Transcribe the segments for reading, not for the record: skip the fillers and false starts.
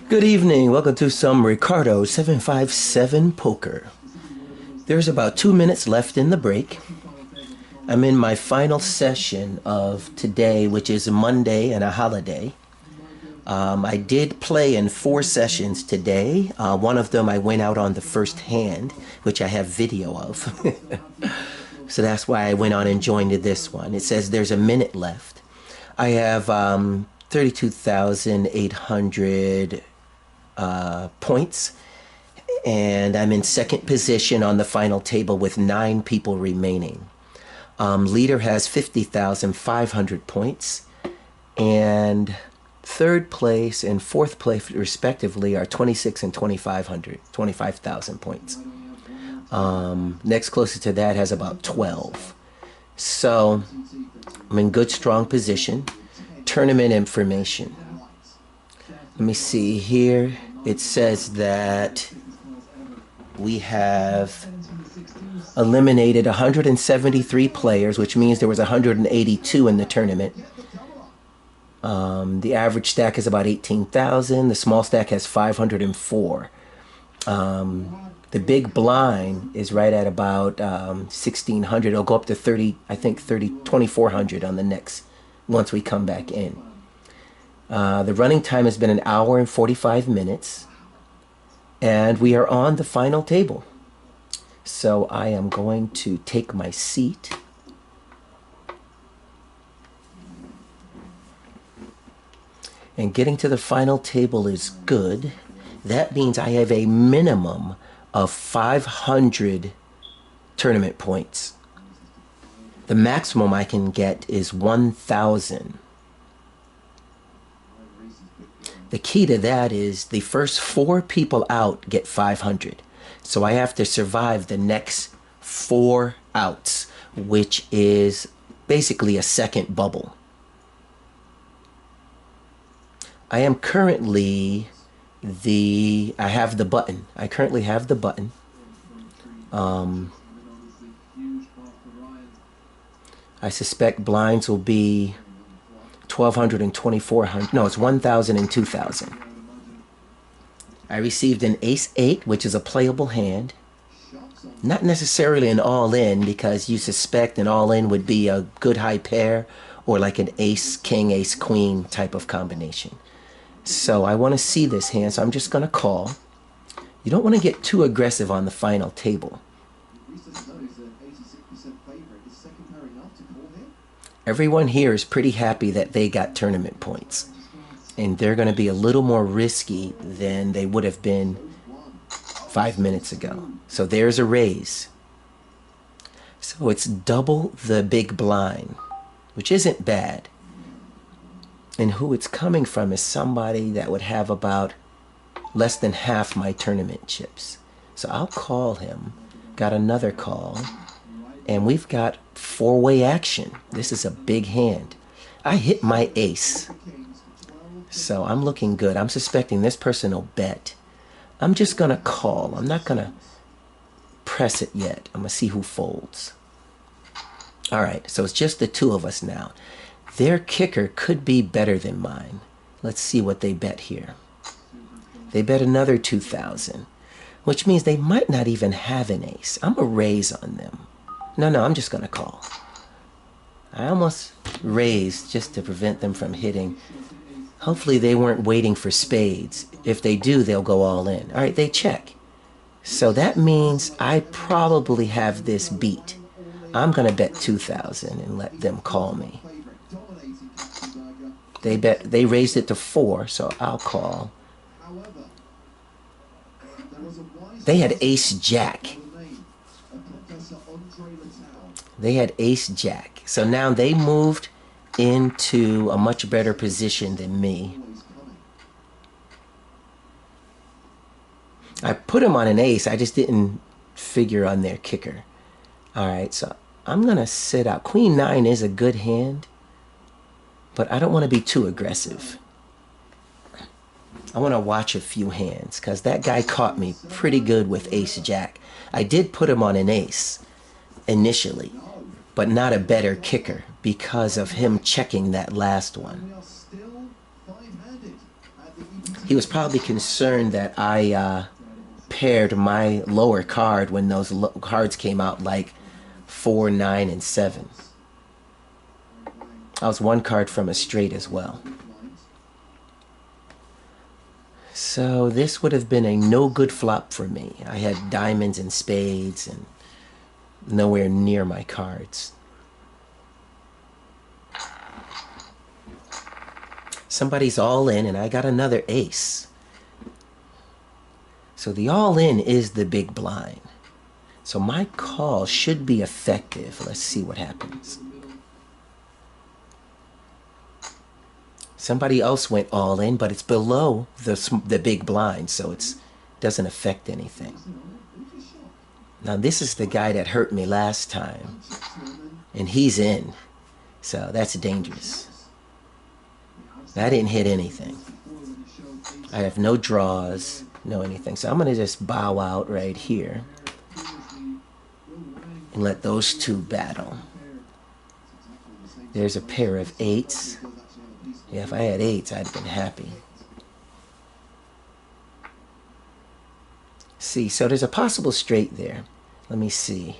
Good evening. Welcome to some Recardo757 poker. There's about 2 minutes left in the break. I'm in my final session of today, which is a Monday and a holiday. I did play in 4 sessions today. One of them I went out on the first hand, which I have video of. So that's why I went on and joined this one. It says there's a minute left. I have 32,800 points, and I'm in second position on the final table with 9 people remaining. Leader has 50,500 points, and third place and fourth place respectively are 26 and 25,000 points. Next closest to that has about 12. So I'm in good strong position. Tournament information. Let me see here. It says that we have eliminated 173 players, which means there was 182 in the tournament. The average stack is about 18,000. The small stack has 504. The big blind is right at about 1,600. It'll go up to 2,400 on the next, once we come back in. The running time has been 1 hour and 45 minutes, and we are on the final table. So I am going to take my seat. And getting to the final table is good. That means I have a minimum of 500 tournament points. The maximum I can get is 1,000. The key to that is the first 4 people out get 500. So I have to survive the next 4 outs, which is basically a second bubble. I am currently I have the button. I currently have the button. I suspect blinds will be 1,200 and 2,400. No, it's 1,000 and 2,000. I received an ace-8, which is a playable hand. Not necessarily an all-in, because you suspect an all-in would be a good high pair or like an ace-king, ace-queen type of combination. So I want to see this hand, so I'm just going to call. You don't want to get too aggressive on the final table. Everyone here is pretty happy that they got tournament points, and they're going to be a little more risky than they would have been 5 minutes ago. So there's a raise. So it's double the big blind, which isn't bad. And who it's coming from is somebody that would have about less than half my tournament chips. So I'll call him. Got another call. And we've got 4-way action. This is a big hand. I hit my ace. So I'm looking good. I'm suspecting this person will bet. I'm just going to call. I'm not going to press it yet. I'm going to see who folds. All right, so it's just the 2 of us now. Their kicker could be better than mine. Let's see what they bet here. They bet another 2,000, which means they might not even have an ace. I'm going to raise on them. No, I'm just going to call. I almost raised just to prevent them from hitting. Hopefully they weren't waiting for spades. If they do, they'll go all in. All right, they check. So that means I probably have this beat. I'm going to bet 2,000 and let them call me. They raised it to 4, so I'll call. They had ace-jack. They had ace-jack. So now they moved into a much better position than me. I put them on an ace. I just didn't figure on their kicker. All right, so I'm going to sit out. Queen 9 is a good hand, but I don't want to be too aggressive. I want to watch a few hands because that guy caught me pretty good with ace-jack. I did put him on an ace initially, but not a better kicker because of him checking that last one. He was probably concerned that I paired my lower card when those cards came out, like 4, 9, and 7. I was one card from a straight as well. So this would have been a no good flop for me. I had diamonds and spades and nowhere near my cards. Somebody's all in and I got another ace. So the all in is the big blind. So my call should be effective. Let's see what happens. Somebody else went all in, but it's below the big blind, so it doesn't affect anything. Now this is the guy that hurt me last time, and he's in, so that's dangerous. I didn't hit anything. I have no draws, no anything, so I'm going to just bow out right here and let those two battle. There's a pair of 8s. Yeah, if I had 8s, I'd have been happy. See, so there's a possible straight there. Let me see.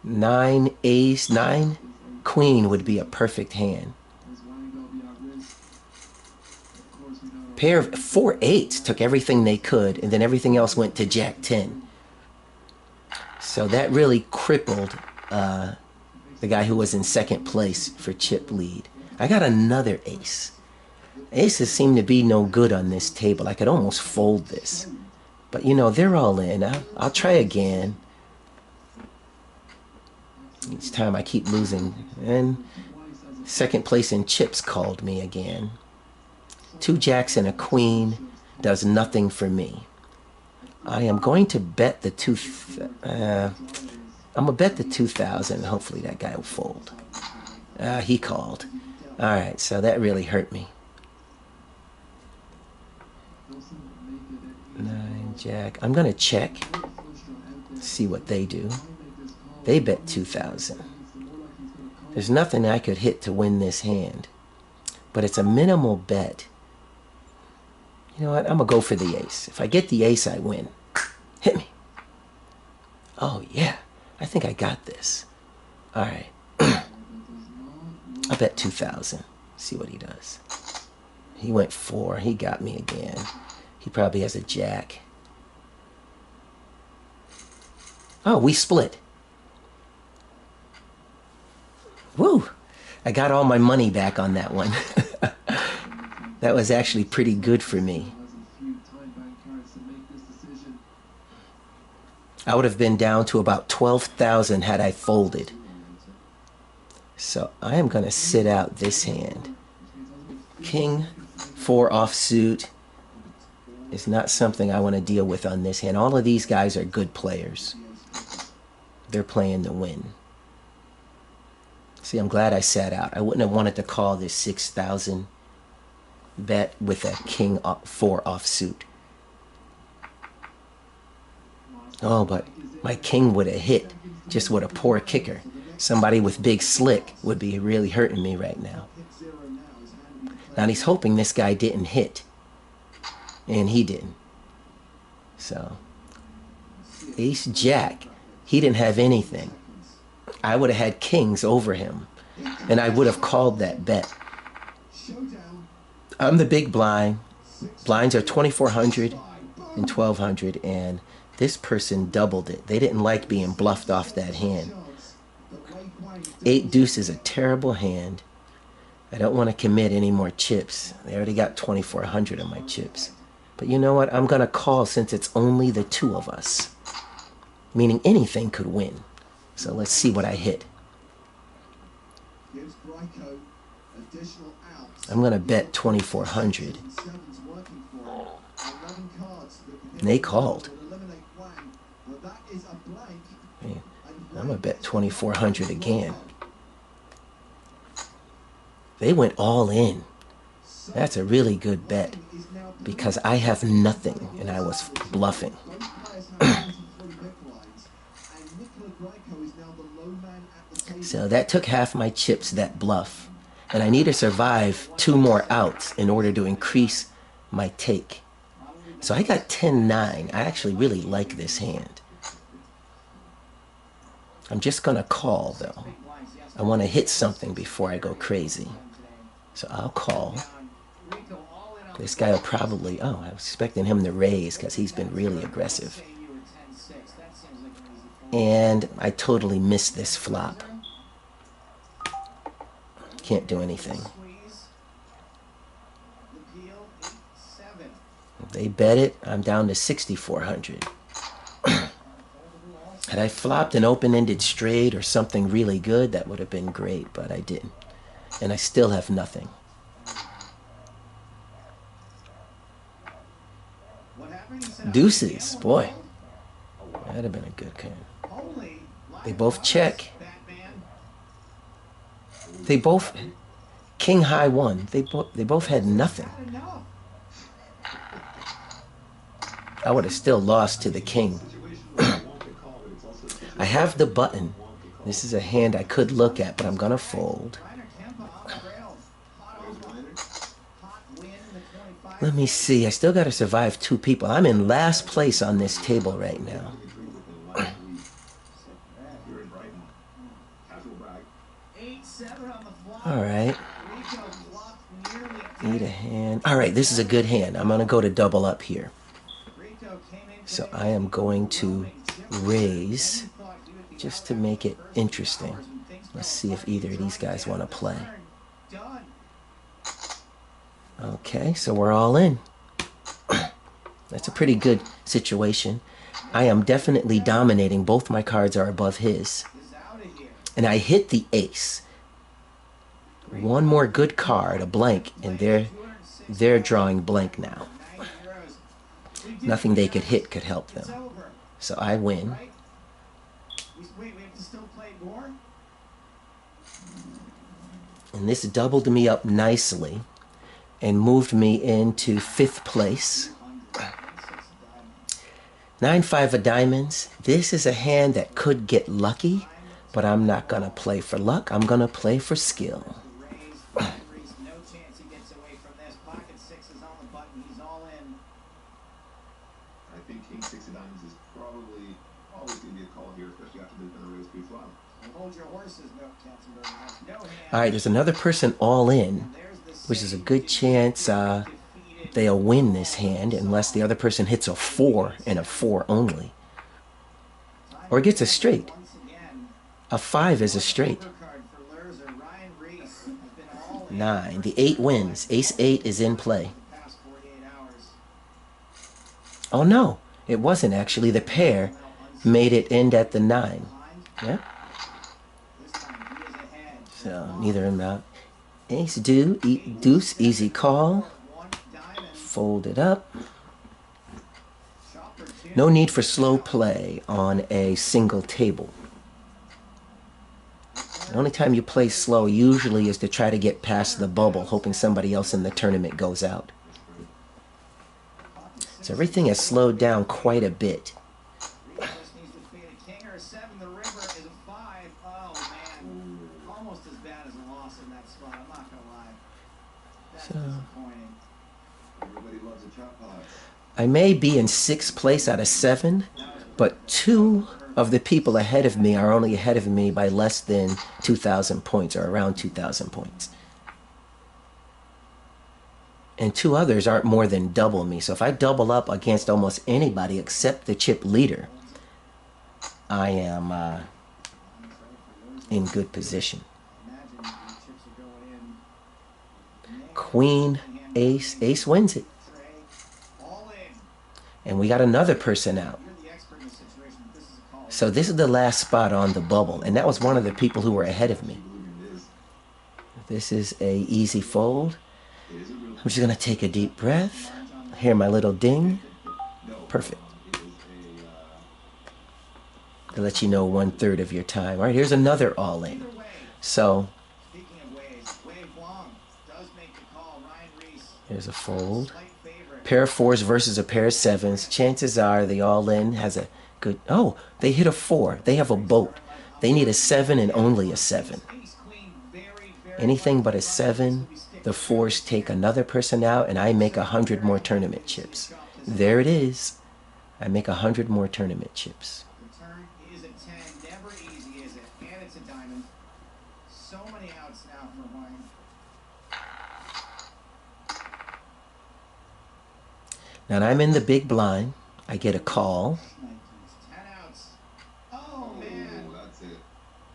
9 ace, 9 queen would be a perfect hand. Pair of 4 8s took everything they could, and then everything else went to Jack 10. So that really crippled the guy who was in second place for chip lead. I got another ace. Aces seem to be no good on this table. I could almost fold this. But you know, they're all in. I'll try again. Each time I keep losing. And second place in chips called me again. 2 jacks and a queen does nothing for me. I am going to bet the I'm gonna bet the 2,000. Hopefully that guy will fold. He called. All right, so that really hurt me. 9 jack. I'm gonna check. See what they do. They bet 2,000. There's nothing I could hit to win this hand, but it's a minimal bet. You know what? I'm gonna go for the ace. If I get the ace, I win. Hit me. Oh yeah. I think I got this. All right. I bet 2,000. See what he does. He went 4. He got me again. He probably has a jack. Oh, we split. Woo! I got all my money back on that one. That was actually pretty good for me. I would have been down to about 12,000 had I folded. So I am going to sit out this hand. King 4 offsuit is not something I want to deal with on this hand. All of these guys are good players. They're playing to win. See, I'm glad I sat out. I wouldn't have wanted to call this 6,000 bet with a King 4 offsuit. Oh, but my king would have hit just with a poor kicker. Somebody with big slick would be really hurting me right now. Now he's hoping this guy didn't hit. And he didn't. So, ace jack. He didn't have anything. I would have had kings over him. And I would have called that bet. I'm the big blind. Blinds are 2,400 and 1,200, and this person doubled it. They didn't like being bluffed off that hand. 8 deuce is a terrible hand. I don't want to commit any more chips. They already got 2,400 on my chips. But you know what? I'm going to call since it's only the 2 of us. Meaning anything could win. So let's see what I hit. I'm going to bet 2,400. And they called. Man, I'm going to bet 2,400 again. They went all in. That's a really good bet because I have nothing and I was bluffing. So that took half my chips, that bluff. And I need to survive 2 more outs in order to increase my take. So I got 10-9. I actually really like this hand. I'm just going to call, though. I want to hit something before I go crazy. So I'll call. This guy will probably... Oh, I was expecting him to raise because he's been really aggressive. And I totally missed this flop. Can't do anything. If they bet it, I'm down to 6,400. Had I flopped an open-ended straight or something really good, that would have been great, but I didn't. And I still have nothing. Deuces, boy. That'd have been a good hand. They both check. They both... King high won. They both had nothing. I would have still lost to the king. I have the button. This is a hand I could look at, but I'm gonna fold. Let me see. I still gotta survive 2 people. I'm in last place on this table right now. Alright. Need a hand. Alright, this is a good hand. I'm gonna go to double up here. So I am going to raise just to make it interesting. Let's see if either of these guys want to play. Okay, so we're all in. That's a pretty good situation. I am definitely dominating. Both my cards are above his. And I hit the ace. One more good card, a blank, and they're drawing blank now. Nothing they could hit could help them. So I win. And this doubled me up nicely and moved me into 5th place. 9-5 of diamonds. This is a hand that could get lucky, but I'm not going to play for luck. I'm going to play for skill. Alright, there's another person all in, which is a good chance they'll win this hand unless the other person hits a 4 and a 4 only. Or gets a straight. A 5 is a straight. 9. The 8 wins. Ace 8 is in play. Oh no, it wasn't actually. The pair made it end at the 9. Yeah? So neither of them out. Ace deuce, easy call. Fold it up. No need for slow play on a single table. The only time you play slow usually is to try to get past the bubble, hoping somebody else in the tournament goes out. So everything has slowed down quite a bit. I may be in 6th place out of 7, but 2 of the people ahead of me are only ahead of me by less than 2,000 points, or around 2,000 points. And 2 others aren't more than double me. So if I double up against almost anybody except the chip leader, I am in good position. Queen, ace. Ace wins it. And we got another person out. So this is the last spot on the bubble. And that was one of the people who were ahead of me. This is a easy fold. I'm just going to take a deep breath. Hear my little ding. Perfect. To let you know 1/3 of your time. All right, here's another all-in. So here's a fold. Pair of 4s versus a pair of 7s. Chances are the all-in has a good... Oh, they hit a 4. They have a boat. They need a 7 and only a 7. Anything but a 7, the 4s take another person out, and I make 100 more tournament chips. There it is. I make 100 more tournament chips. The turn is a 10. Never easy, is it? And it's a diamond. So many outs now for Ryan. Now I'm in the big blind. I get a call. 10 outs. Oh, man. That's it.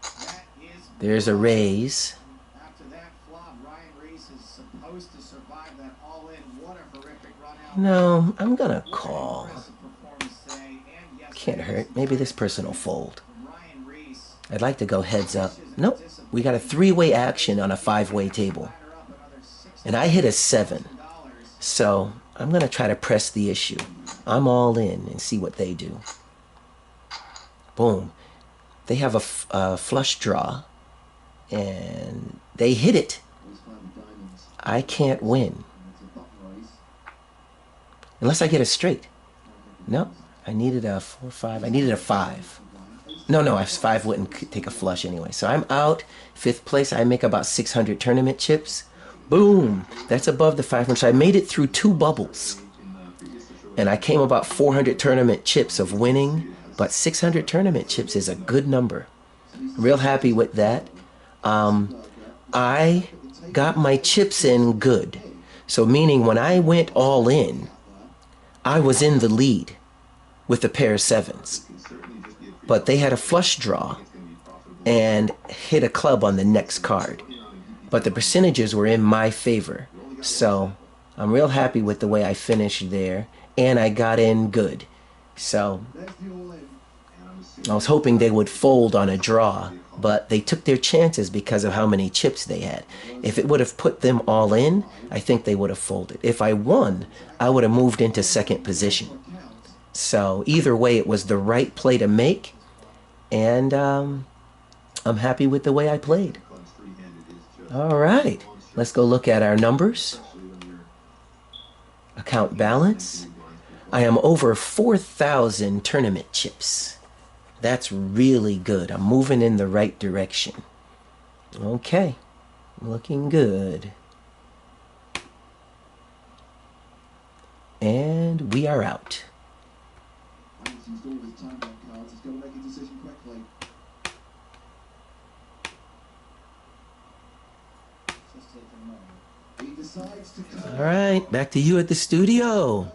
That is There's a raise. After that flop, Ryan Reese is supposed to survive that all-in. What a horrific run out. No, I'm gonna call. Impressive performance today and yesterday. Can't hurt. Maybe this person will fold. Ryan Reese. I'd like to go heads up. Nope. We got a 3-way action on a 5-way table. And I hit a 7. So I'm going to try to press the issue. I'm all in and see what they do. Boom. They have a flush draw. And they hit it. I can't win. Unless I get a straight. No. I needed a 4-5. I needed a 5. No, a 5 wouldn't take a flush anyway. So I'm out. 5th place. I make about 600 tournament chips. Boom. That's above the 500. So I made it through 2 bubbles. And I came about 400 tournament chips of winning. But 600 tournament chips is a good number. Real happy with that. I got my chips in good. So meaning when I went all in, I was in the lead with a pair of 7s. But they had a flush draw and hit a club on the next card. But the percentages were in my favor. So I'm real happy with the way I finished there. And I got in good. So I was hoping they would fold on a draw. But they took their chances because of how many chips they had. If it would have put them all in, I think they would have folded. If I won, I would have moved into 2nd position. So either way, it was the right play to make. And I'm happy with the way I played. All right. Let's go look at our numbers. Account balance. I am over 4,000 tournament chips. That's really good. I'm moving in the right direction. Okay. Looking good. And we are out. All right, back to you at the studio.